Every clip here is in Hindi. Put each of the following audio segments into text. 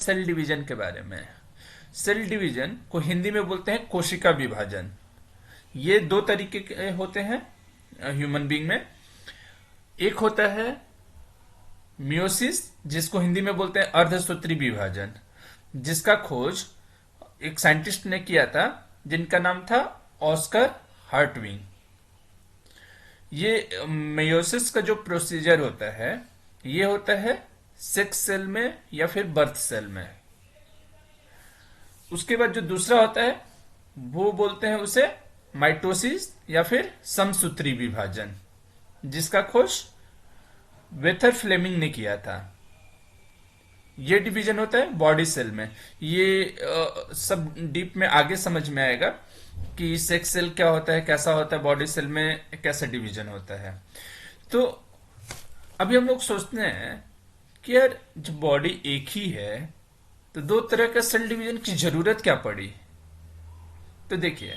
सेल डिवीजन के बारे में। सेल डिवीजन को हिंदी में बोलते हैं कोशिका विभाजन। ये दो तरीके के होते हैं ह्यूमन बीइंग में। एक होता है मियोसिस, जिसको हिंदी में बोलते हैं अर्धसूत्री विभाजन, जिसका खोज एक साइंटिस्ट ने किया था जिनका नाम था ऑस्कर हार्टविंग। ये मेयोसिस का जो प्रोसीजर होता है ये होता है सेक्स सेल में या फिर बर्थ सेल में। उसके बाद जो दूसरा होता है वो बोलते हैं उसे माइटोसिस या फिर समसूत्री विभाजन, जिसका खोज वेथर फ्लेमिंग ने किया था। ये डिवीजन होता है बॉडी सेल में। ये सब डीप में आगे समझ में आएगा कि सेक्स सेल क्या होता है, कैसा होता है, बॉडी सेल में कैसा डिवीजन होता है। तो अभी हम लोग सोचते हैं कि यार जब बॉडी एक ही है तो दो तरह का सेल डिवीजन की जरूरत क्या पड़ी। तो देखिए,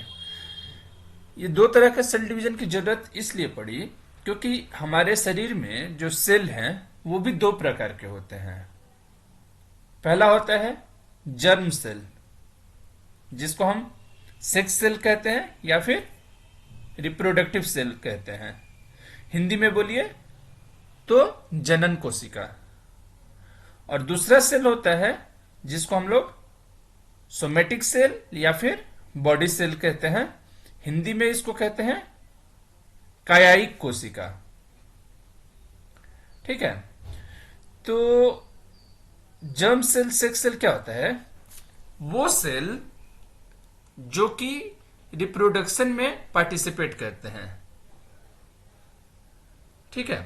ये दो तरह का सेल डिवीजन की जरूरत इसलिए पड़ी क्योंकि हमारे शरीर में जो सेल हैं वो भी दो प्रकार के होते हैं। पहला होता है जर्म सेल, जिसको हम सेक्स सेल कहते हैं या फिर रिप्रोडक्टिव सेल कहते हैं। हिंदी में बोलिए तो जनन कोशिका। और दूसरा सेल होता है जिसको हम लोग सोमेटिक सेल या फिर बॉडी सेल कहते हैं। हिंदी में इसको कहते हैं कायायिक कोशिका। ठीक है। तो जर्म सेल सेक्स सेल क्या होता है? वो सेल जो कि रिप्रोडक्शन में पार्टिसिपेट करते हैं। ठीक है।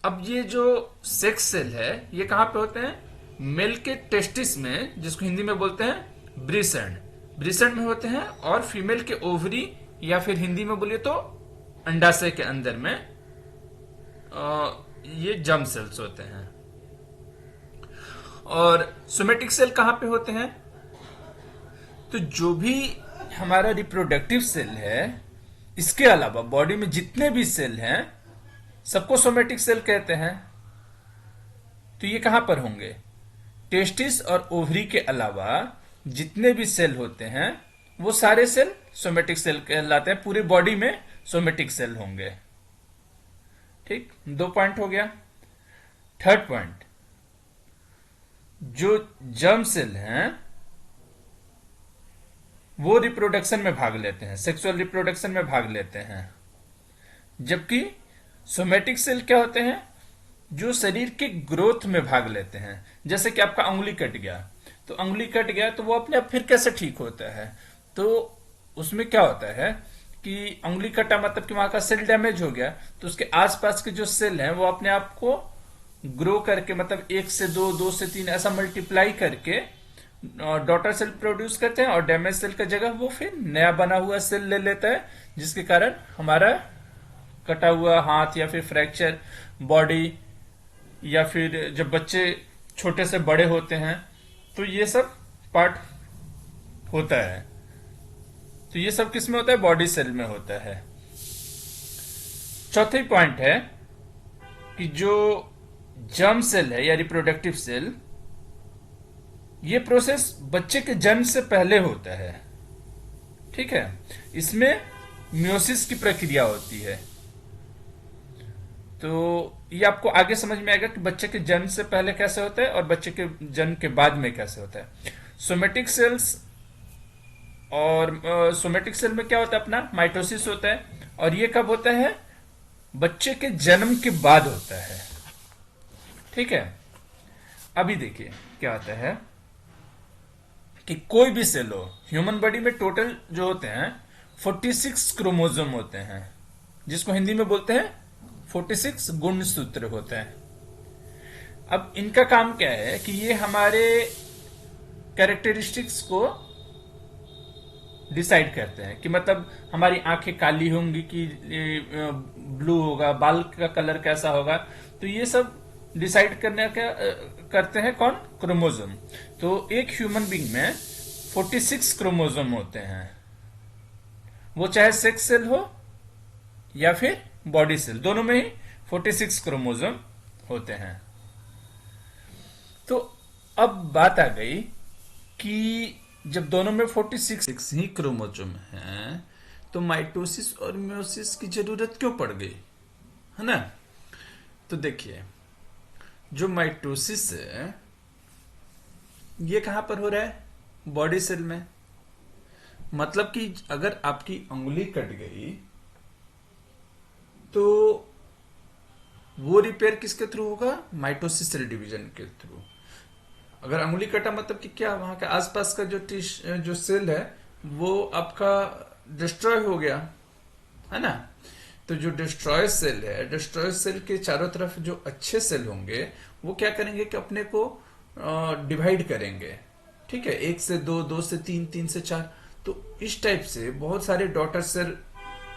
अब ये जो सेक्स सेल है ये कहां पे होते हैं? मेल के टेस्टिस में, जिसको हिंदी में बोलते हैं ब्रिसेंड। ब्रिसेंड में होते हैं। और फीमेल के ओवरी या फिर हिंदी में बोलिए तो अंडाशय के अंदर में ये जर्म सेल्स होते हैं। और सोमेटिक सेल कहां पे होते हैं? तो जो भी हमारा रिप्रोडक्टिव सेल है, इसके अलावा बॉडी में जितने भी सेल हैं सबको सोमेटिक सेल कहते हैं। तो ये कहां पर होंगे? टेस्टिस और ओवरी के अलावा जितने भी सेल होते हैं वो सारे सेल सोमेटिक सेल कहलाते हैं। पूरी बॉडी में सोमेटिक सेल होंगे। ठीक, 2 पॉइंट हो गया। थर्ड पॉइंट, जो जर्म सेल हैं वो रिप्रोडक्शन में भाग लेते हैं, सेक्सुअल रिप्रोडक्शन में भाग लेते हैं। जबकि सोमेटिक सेल क्या होते हैं? जो शरीर के ग्रोथ में भाग लेते हैं। जैसे कि आपका अंगुली कट गया, तो अंगुली कट गया तो वो अपने आप फिर कैसे ठीक होता है? तो उसमें क्या होता है कि अंगुली कटा मतलब कि वहां का सेल डैमेज हो गया, तो उसके आसपास के जो सेल हैं वो अपने आप को ग्रो करके, मतलब 1 से 2, 2 से 3 ऐसा मल्टीप्लाई करके डॉटर सेल प्रोड्यूस करते हैं। और डैमेज सेल का जगह वो फिर नया बना हुआ सेल ले लेता है, जिसके कारण हमारा कटा हुआ हाथ या फिर फ्रैक्चर बॉडी, या फिर जब बच्चे छोटे से बड़े होते हैं तो ये सब पार्ट होता है। तो ये सब किस में होता है? बॉडी सेल में होता है। चौथी पॉइंट है कि जो जर्म सेल है या रिप्रोडक्टिव सेल, ये प्रोसेस बच्चे के जन्म से पहले होता है। ठीक है। इसमें मियोसिस की प्रक्रिया होती है। तो ये आपको आगे समझ में आएगा कि बच्चे के जन्म से पहले कैसे होता है और बच्चे के जन्म के बाद में कैसे होता है। सोमेटिक सेल्स और सोमेटिक सेल में क्या होता है? अपना माइटोसिस होता है। और ये कब होता है? बच्चे के जन्म के बाद होता है। ठीक है। अभी देखिए क्या होता है कि कोई भी सेल हो, ह्यूमन बॉडी में टोटल जो होते हैं 46 क्रोमोसोम होते हैं, जिसको हिंदी में बोलते हैं 46 गुणसूत्र होते हैं। अब इनका काम क्या है कि ये हमारे कैरेक्टरिस्टिक्स को डिसाइड करते हैं कि मतलब हमारी आंखें काली होंगी कि ब्लू होगा, बाल का कलर कैसा होगा। तो ये सब डिसाइड करने का करते हैं कौन? क्रोमोसोम। तो एक ह्यूमन बीइंग में 46 क्रोमोसोम होते हैं। वो चाहे सेक्स सेल हो या फिर बॉडी सेल, दोनों में ही 46 क्रोमोसोम होते हैं। तो अब बात आ गई कि जब दोनों में 46 ही क्रोमोसोम हैं तो माइटोसिस और मियोसिस की जरूरत क्यों पड़ गई, है ना। तो देखिए, जो माइटोसिस है ये कहां पर हो रहा है, बॉडी सेल में। मतलब कि अगर आपकी उंगली कट गई तो वो रिपेयर किसके थ्रू होगा, माइटोसिस सेल डिवीजन के थ्रू। अगर उंगली कटा मतलब कि क्या, वहां के आसपास का जो सेल है वो आपका डिस्ट्रॉय हो गया, है ना। तो जो डिस्ट्रॉय सेल है, डिस्ट्रॉय सेल के चारों तरफ जो अच्छे सेल होंगे वो क्या करेंगे कि अपने को डिवाइड करेंगे, ठीक है, 1 से 2, 2 से 3, 3 से 4। तो इस टाइप से बहुत सारे डॉटर सेल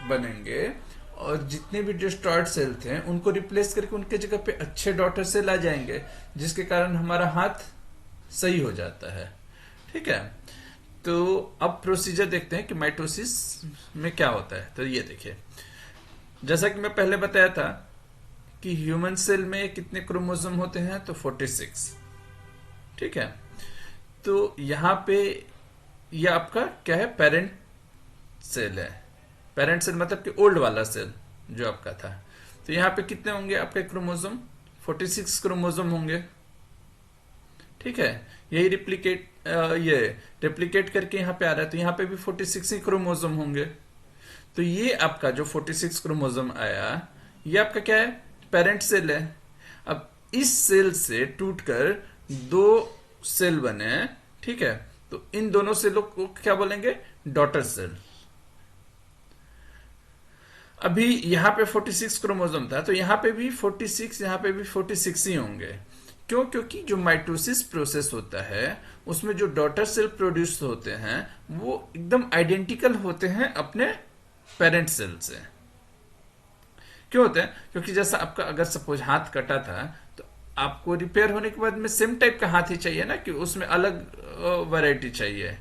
बनेंगे और जितने भी डिस्ट्रॉयड सेल थे उनको रिप्लेस करके उनके जगह पे अच्छे डॉटर सेल आ जाएंगे, जिसके कारण हमारा हाथ सही हो जाता है, ठीक है। तो अब प्रोसीजर देखते हैं कि माइटोसिस में क्या होता है। तो ये देखिए, जैसा कि मैं पहले बताया था कि ह्यूमन सेल में कितने क्रोमोसोम होते हैं, तो 46, ठीक है। तो यहाँ पे ये आपका क्या है, पेरेंट सेल है। पेरेंट सेल मतलब कि ओल्ड वाला सेल जो आपका था। तो यहाँ पे कितने होंगे आपके क्रोमोसोम, 46 क्रोमोसोम होंगे, ठीक है। यही ये रेप्लिकेट करके यहाँ पे आ रहा है, तो यहाँ पे भी 46 ही क्रोमोसोम होंगे। तो ये आपका जो 46 क्रोमोसोम आया, ये आपका क्या है, पेरेंट सेल है। अब इस सेल से टूटकर 2 सेल बने, ठीक है। तो इन दोनों सेलों को क्या बोलेंगे, डॉटर सेल। अभी यहाँ पे 46 क्रोमोसोम था, तो यहाँ पे भी 46, यहाँ पे भी 46 ही होंगे। क्यों, क्योंकि जो माइटोसिस प्रोसेस होता है उसमें जो डॉटर सेल प्रोड्यूस होते हैं वो एकदम आइडेंटिकल होते हैं अपने पेरेंट सेल से। क्यों होते हैं, क्योंकि जैसा आपका अगर सपोज हाथ कटा था तो आपको रिपेयर होने के बाद में सेम टाइप का हाथ ही चाहिए ना, कि उसमें अलग वैरायटी चाहिए,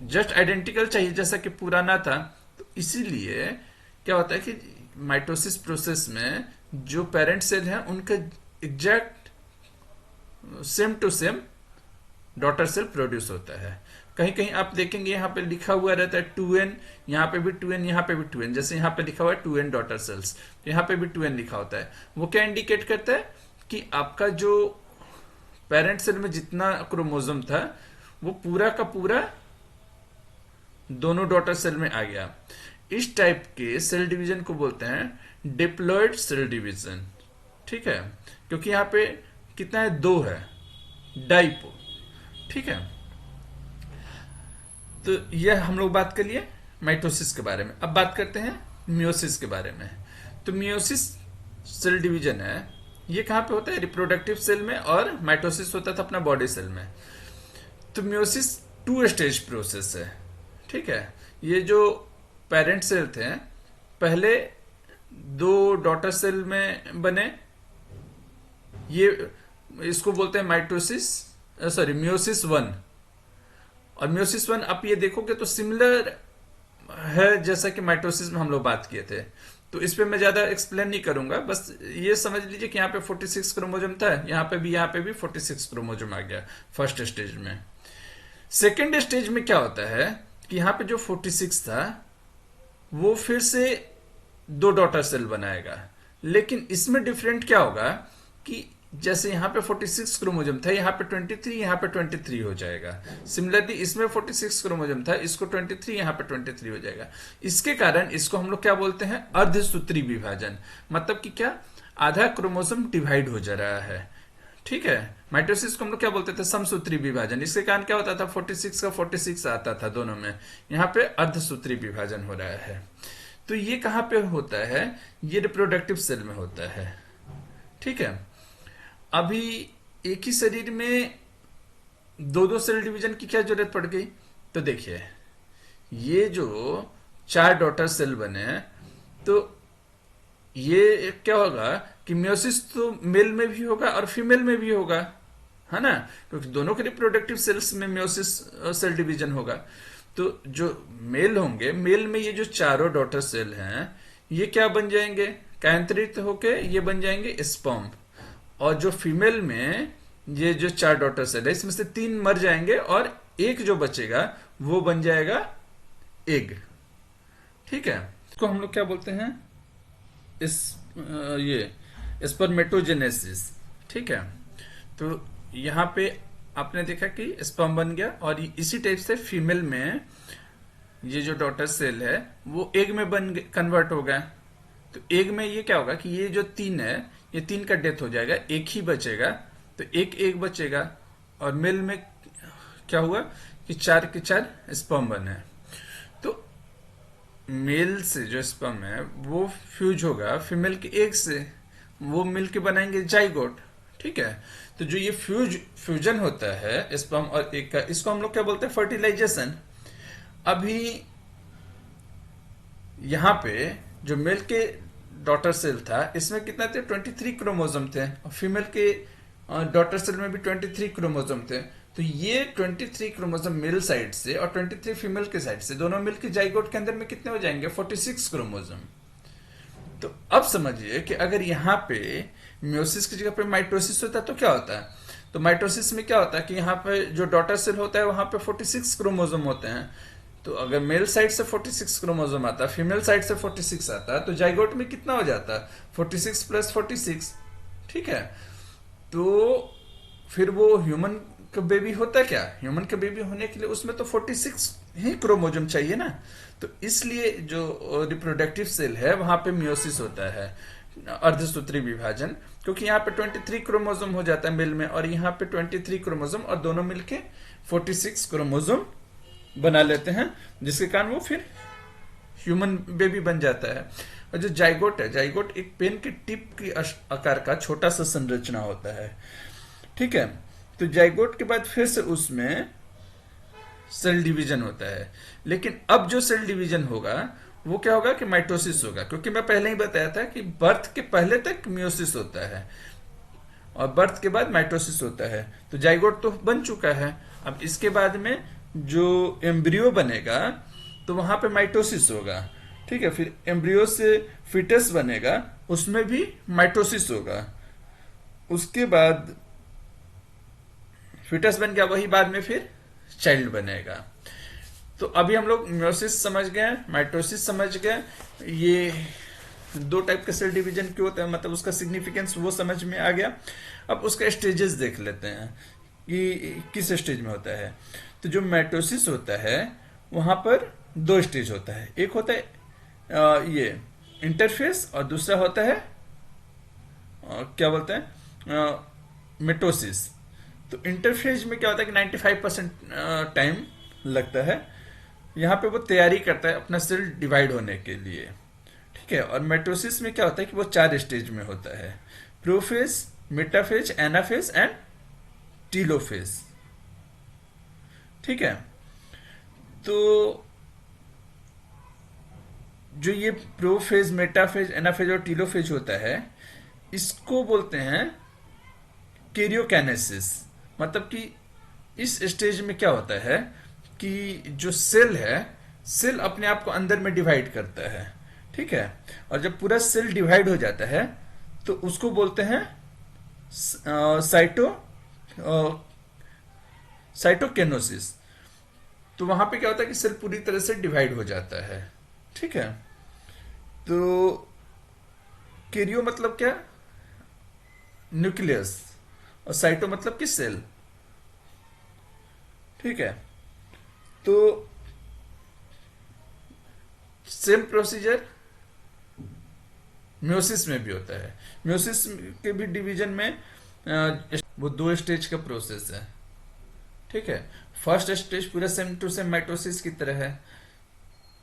जस्ट आइडेंटिकल चाहिए जैसा कि पुराना था। तो इसीलिए क्या होता है कि माइटोसिस प्रोसेस में जो पेरेंट सेल है उनका exact same to same daughter cell produce होता है। कहीं कहीं आप देखेंगे यहाँ पे लिखा हुआ रहता है 2n, यहाँ पे भी 2n, यहाँ पे भी 2n। जैसे यहाँ पे लिखा हुआ है 2n डॉटर सेल्स, तो यहाँ पे भी 2n लिखा होता है। वो क्या इंडिकेट करता है कि आपका जो पेरेंट सेल में जितना क्रोमोसोम था वो पूरा का पूरा दोनों डॉटर सेल में आ गया। इस टाइप के सेल डिवीजन को बोलते हैं डिप्लॉयड सेल डिवीजन, ठीक है। क्योंकि यहाँ पे कितना है, 2 है, डाइपो, ठीक है। तो यह हम लोग बात कर लिए माइटोसिस के बारे में। अब बात करते हैं मियोसिस के बारे में। तो मियोसिस सेल डिवीजन है, ये कहां पे होता है, रिप्रोडक्टिव सेल में, और माइटोसिस होता था अपना बॉडी सेल में। तो मियोसिस 2 स्टेज प्रोसेस है, ठीक है। ये जो पेरेंट सेल थे पहले 2 डॉटर सेल में बने, ये इसको बोलते हैं मियोसिस 1। और मियोसिस 1 आप ये देखोगे तो सिमिलर है जैसा कि माइटोसिस में हम लोग बात किए थे। तो इस पे मैं ज्यादा एक्सप्लेन नहीं करूंगा, बस ये समझ लीजिए कि यहाँ पे 46 क्रोमोसोम था, यहाँ पे भी 46 क्रोमोसोम आ गया फर्स्ट स्टेज में। सेकेंड स्टेज में क्या होता है कि यहाँ पे जो 46 था वो फिर से 2 डॉटर सेल बनाएगा। लेकिन इसमें डिफरेंट क्या होगा कि जैसे यहाँ पे 46 क्रोमोसोम था, यहाँ पे 23, यहाँ पे 23 हो जाएगा। सिमिलरली इसमें 46 क्रोमोसोम था, इसको 23, यहाँ पे 23 हो जाएगा। इसके कारण इसको हम लोग क्या बोलते हैं, अर्धसूत्री विभाजन। मतलब कि क्या, आधा क्रोमोसोम डिवाइड हो जा रहा है, ठीक है। माइटोसिस को हम लोग क्या बोलते थे, समसूत्री विभाजन। इसके कारण क्या होता था, 46 का 46 आता था दोनों में, यहाँ पे अर्धसूत्री विभाजन हो रहा है। तो ये कहाँ पे होता है, ये रिप्रोडक्टिव सेल में होता है, ठीक है। अभी एक ही शरीर में 2-2 सेल डिवीजन की क्या जरूरत पड़ गई। तो देखिए, ये जो 4 डॉटर सेल बने, तो ये क्या होगा कि मियोसिस तो मेल में भी होगा और फीमेल में भी होगा, है ना, क्योंकि दोनों के रिप्रोडक्टिव सेल्स में मियोसिस सेल डिवीजन होगा। तो जो मेल होंगे, मेल में ये जो चारों डॉटर सेल हैं ये क्या बन जाएंगे, कैंत्रित होके ये बन जाएंगे स्पर्म। और जो फीमेल में ये जो 4 डॉटर सेल है इसमें से 3 मर जाएंगे और एक जो बचेगा वो बन जाएगा एग। ठीक है, इसको हम लोग क्या बोलते हैं, इस ये स्पर्मेटोजेनेसिस। ठीक है, तो यहाँ पे आपने देखा कि स्पर्म बन गया और इसी टाइप से फीमेल में ये जो डॉटर सेल है वो एग में बन कन्वर्ट हो गया। तो एग में ये क्या होगा कि ये जो 3 है, ये 3 का डेथ हो जाएगा, एक ही बचेगा, तो एक एग बचेगा। और मेल में क्या हुआ कि 4 के 4 स्पर्म बने। तो मेल से जो स्पर्म है वो फ्यूज होगा फीमेल के एग से, वो मिलके बनाएंगे जाइगोट। ठीक है, तो जो ये फ्यूजन होता है स्पर्म और एग का, इसको हम लोग क्या बोलते हैं, फर्टिलाइजेशन। अभी यहाँ पे जो मेल के डॉटर सेल था इसमें कितना थे, 23 क्रोमोसोम थे, और फीमेल के डॉटर सेल में भी 23 क्रोमोसोम थे। तो ये 23 क्रोमोसोम मेल साइड से और 23 फीमेल के साइड से दोनों मिलकर जाइगोट के अंदर में कितने हो जाएंगे, 46 क्रोमोसोम। तो अब समझिए कि अगर यहाँ पे म्योसिस की जगह पे माइटोसिस होता है तो क्या होता है। तो माइटोसिस में क्या होता है कि यहाँ पे जो डॉटर सेल होता है वहां पे 46 क्रोमोसोम होते हैं। तो अगर मेल साइड से 46 क्रोमोसोम आता है, फीमेल साइड से 46 आता है, तो जाइगोट में कितना हो जाता है, 46 प्लस 46। ठीक है, तो फिर वो ह्यूमन का बेबी होता है क्या, ह्यूमन का बेबी होने के लिए उसमें तो 46 ही क्रोमोसोम चाहिए ना। तो इसलिए जो रिप्रोडक्टिव सेल है वहां पे मियोसिस होता है, अर्धसूत्री विभाजन, क्योंकि यहाँ पे 23 क्रोमोसोम हो जाता है मेल में और यहाँ पे 23 क्रोमोसोम और दोनों मिलके 46 क्रोमोसोम बना लेते हैं, जिसके कारण वो फिर ह्यूमन बेबी बन जाता है। और जो जाइगोट है, जाइगोट एक पेन की टिप की आकार का छोटा सा संरचना होता है। ठीक है, तो जाइगोट के बाद फिर से उसमें सेल डिवीजन होता है। लेकिन अब जो सेल डिवीजन होगा वो क्या होगा कि माइटोसिस होगा, क्योंकि मैं पहले ही बताया था कि बर्थ के पहले तक मियोसिस होता है और बर्थ के बाद माइटोसिस होता है। तो जाइगोट तो बन चुका है, अब इसके बाद में जो एम्ब्रियो बनेगा तो वहां पे माइटोसिस होगा। ठीक है, फिर एम्ब्रियो से फिटस बनेगा, उसमें भी माइटोसिस होगा। उसके बाद फिटस बन गया, वही बाद में फिर चाइल्ड बनेगा। तो अभी हम लोग म्योसिस समझ गए, माइटोसिस समझ गए, ये 2 टाइप के सेल डिवीजन क्यों होता है, मतलब उसका सिग्निफिकेंस वो समझ में आ गया। अब उसका स्टेजेस देख लेते हैं कि किस स्टेज में होता है। तो जो माइटोसिस होता है वहां पर 2 स्टेज होता है, एक होता है ये इंटरफेस और दूसरा होता है क्या बोलते हैं, मिटोसिस। तो इंटरफेज में क्या होता है कि 95% टाइम लगता है, यहाँ पे वो तैयारी करता है अपना सेल डिवाइड होने के लिए। ठीक है, और मेटोसिस में क्या होता है कि वो 4 स्टेज में होता है, prophase, metaphase, anaphase and telophase. ठीक है, तो जो ये प्रोफेज, मेटाफेज, एनाफेज और टीलोफेज होता है इसको बोलते हैं कैरियोकाइनेसिस। मतलब कि इस स्टेज में क्या होता है कि जो सेल है, सेल अपने आप को अंदर में डिवाइड करता है। ठीक है, और जब पूरा सेल डिवाइड हो जाता है तो उसको बोलते हैं साइटोकेनोसिस। तो वहां पे क्या होता है कि सेल पूरी तरह से डिवाइड हो जाता है। ठीक है, तो कैरियो मतलब क्या, न्यूक्लियस, और साइटो मतलब कि सेल। ठीक है, तो सेम प्रोसीजर म्योसिस में भी होता है। म्योसिस के भी डिवीजन में वो 2 स्टेज का प्रोसेस है। ठीक है, फर्स्ट स्टेज पूरा सेम टू सेम माइटोसिस की तरह है।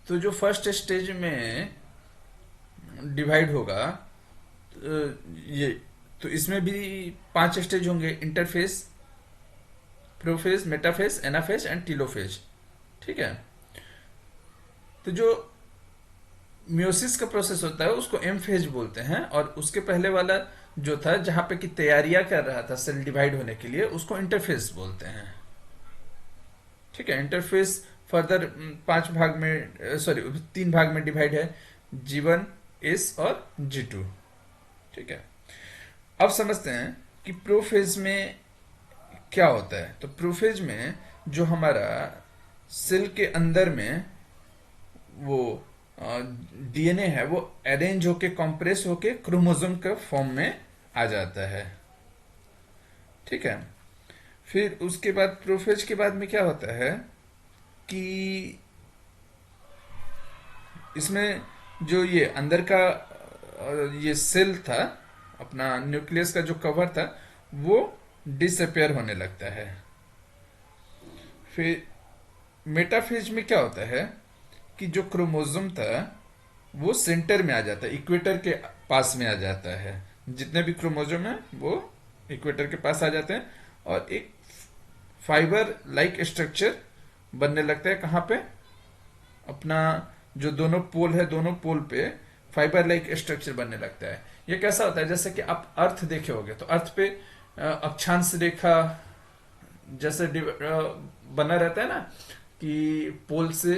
तो जो फर्स्ट स्टेज में डिवाइड होगा ये, तो इसमें भी 5 स्टेज होंगे, interface, prophase, metaphase, anaphase and telophase. ठीक है, तो जो म्योसिस का प्रोसेस होता है उसको एम फेज बोलते हैं, और उसके पहले वाला जो था जहां पे की तैयारियां कर रहा था सेल डिवाइड होने के लिए, उसको इंटरफेस बोलते हैं। ठीक है, इंटरफेस फर्दर 5 भाग में, सॉरी 3 भाग में डिवाइड है, G1, S और G2। ठीक है, अब समझते हैं कि प्रोफेज में क्या होता है? तो प्रोफेज में जो हमारा सेल के अंदर में वो डीएनए है वो अरेंज होके कॉम्प्रेस होके क्रोमोसोम के फॉर्म में आ जाता है। ठीक है। फिर उसके बाद प्रोफेज के बाद में क्या होता है कि इसमें जो ये अंदर का ये सेल था, अपना न्यूक्लियस का जो कवर था, वो डिसअपेयर होने लगता है। फिर मेटाफेज में क्या होता है कि जो क्रोमोसोम था वो सेंटर में आ जाता है, इक्वेटर के पास में आ जाता है। जितने भी क्रोमोसोम है वो इक्वेटर के पास आ जाते हैं और एक फाइबर लाइक स्ट्रक्चर बनने लगता है। कहाँ पे? अपना जो दोनों पोल है, दोनों पोल पे फाइबर लाइक स्ट्रक्चर बनने लगता है। ये कैसा होता है? जैसे कि आप अर्थ देखे होगे तो अर्थ पे अक्षांश रेखा जैसे बना रहता है ना, कि पोल से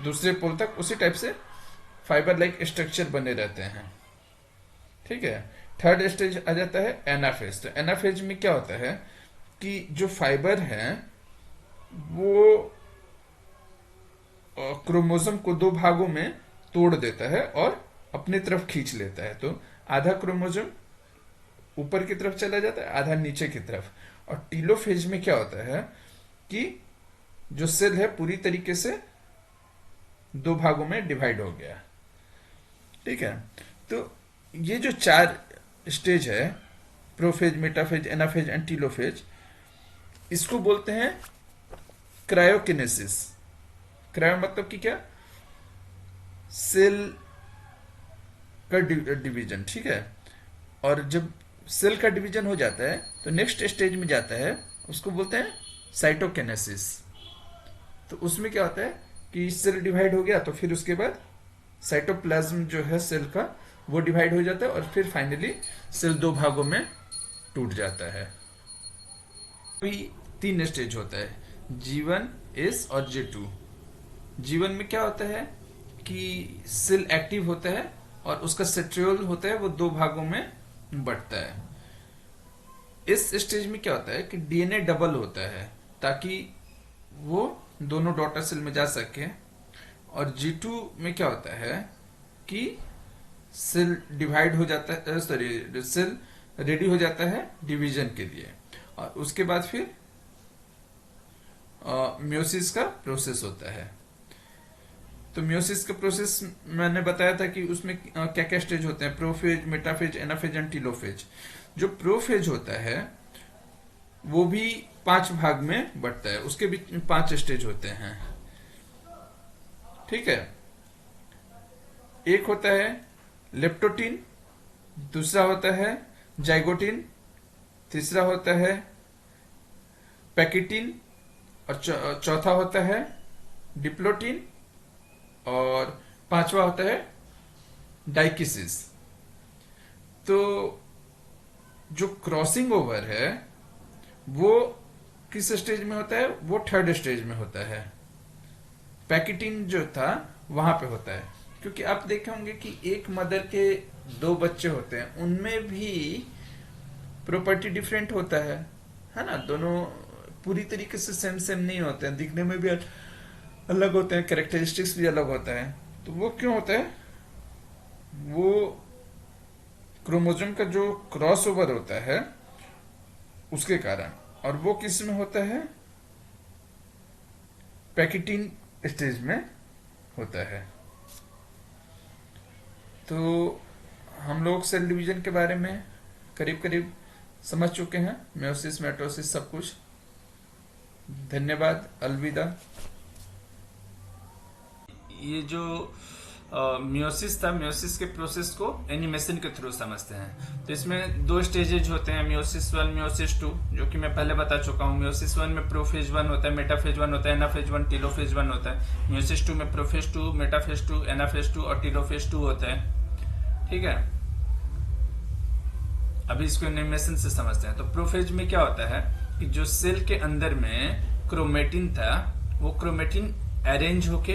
दूसरे पोल तक, उसी टाइप से फाइबर लाइक स्ट्रक्चर बने रहते हैं। ठीक है। थर्ड स्टेज आ जाता है एनाफेज। तो एनाफेज में क्या होता है कि जो फाइबर है वो क्रोमोसोम को दो भागों में तोड़ देता है और अपनी तरफ खींच लेता है। तो आधा क्रोमोसोम ऊपर की तरफ चला जाता है, आधा नीचे की तरफ। और टीलोफेज में क्या होता है कि जो सेल है पूरी तरीके से दो भागों में डिवाइड हो गया। ठीक है। तो ये जो चार स्टेज है, prophase, metaphase, anaphase and telophase, इसको बोलते हैं क्रायोकिनेसिस। क्रायो मतलब कि क्या? सेल का डिवीजन। ठीक है। और जब सेल का डिवीजन हो जाता है तो नेक्स्ट स्टेज में जाता है, उसको बोलते हैं साइटोकिनेसिस। तो उसमें क्या होता है कि सेल डिवाइड हो गया तो फिर उसके बाद साइटोप्लाज्म जो है सेल का वो डिवाइड हो जाता है और फिर फाइनली सेल दो भागों में टूट जाता है। अभी तीन स्टेज होता है, G1, S और J2। G1 में क्या होता है कि सेल एक्टिव होता है और उसका सेंट्रियोल होता है वो दो भागों में बढ़ता है। इस स्टेज में क्या होता है कि डीएनए डबल होता है ताकि वो दोनों डॉटर सेल में जा सके। और G2 में क्या होता है कि सेल डिवाइड हो जाता है, सॉरी, सेल रेडी हो जाता है डिवीजन के लिए। और उसके बाद फिर म्योसिस का प्रोसेस होता है। तो म्योसिस का प्रोसेस मैंने बताया था कि उसमें क्या क्या स्टेज होते हैं, prophase, metaphase, anaphase and telophase. जो प्रोफेज होता है वो भी 5 भाग में बढ़ता है, उसके भी 5 स्टेज होते हैं। ठीक है। एक होता है लेप्टोटीन, दूसरा होता है जाइगोटीन, तीसरा होता है पैकिटीन और चौथा होता है डिप्लोटीन और पांचवा होता है डाइकिसिस। तो जो क्रॉसिंग ओवर है वो किस स्टेज में होता है? वो थर्ड स्टेज में होता है। पैकिटीन जो था वहां पे होता है, क्योंकि आप देखे होंगे कि एक मदर के 2 बच्चे होते हैं, उनमें भी प्रॉपर्टी डिफरेंट होता है ना? दोनों पूरी तरीके से सेम सेम नहीं होते हैं, दिखने में भी अलग होते हैं, कैरेक्टरिस्टिक्स भी अलग होता है। तो वो क्यों होता है? वो क्रोमोसोम का जो क्रॉस ओवर होता है उसके कारण। और वो किस में होता है? पैकिटीन स्टेज में होता है। तो हम लोग सेल डिवीजन के बारे में करीब करीब समझ चुके हैं, मेयोसिस, माइटोसिस, सब कुछ। धन्यवाद, अलविदा। ये जो मियोसिस था, मियोसिस के प्रोसेस को एनिमेशन के थ्रू समझते हैं। तो इसमें 2 स्टेजेज होते हैं, मियोसिस 1, मियोसिस 2, जो कि मैं पहले बता चुका हूँ। मियोसिस 1 में प्रोफेज 1 होता है, मेटाफेज 1 होता है, एनाफेज 1, टीलोफेज 1 होता है। मियोसिस 2 में प्रोफेज 2, मेटाफेज 2, एनाफेज 2 और टीलोफेज 2 होता है। ठीक है। अभी इसको एनिमेशन से समझते हैं। तो प्रोफेज में क्या होता है कि जो सेल के अंदर में क्रोमेटिन था वो क्रोमेटिन अरेंज होके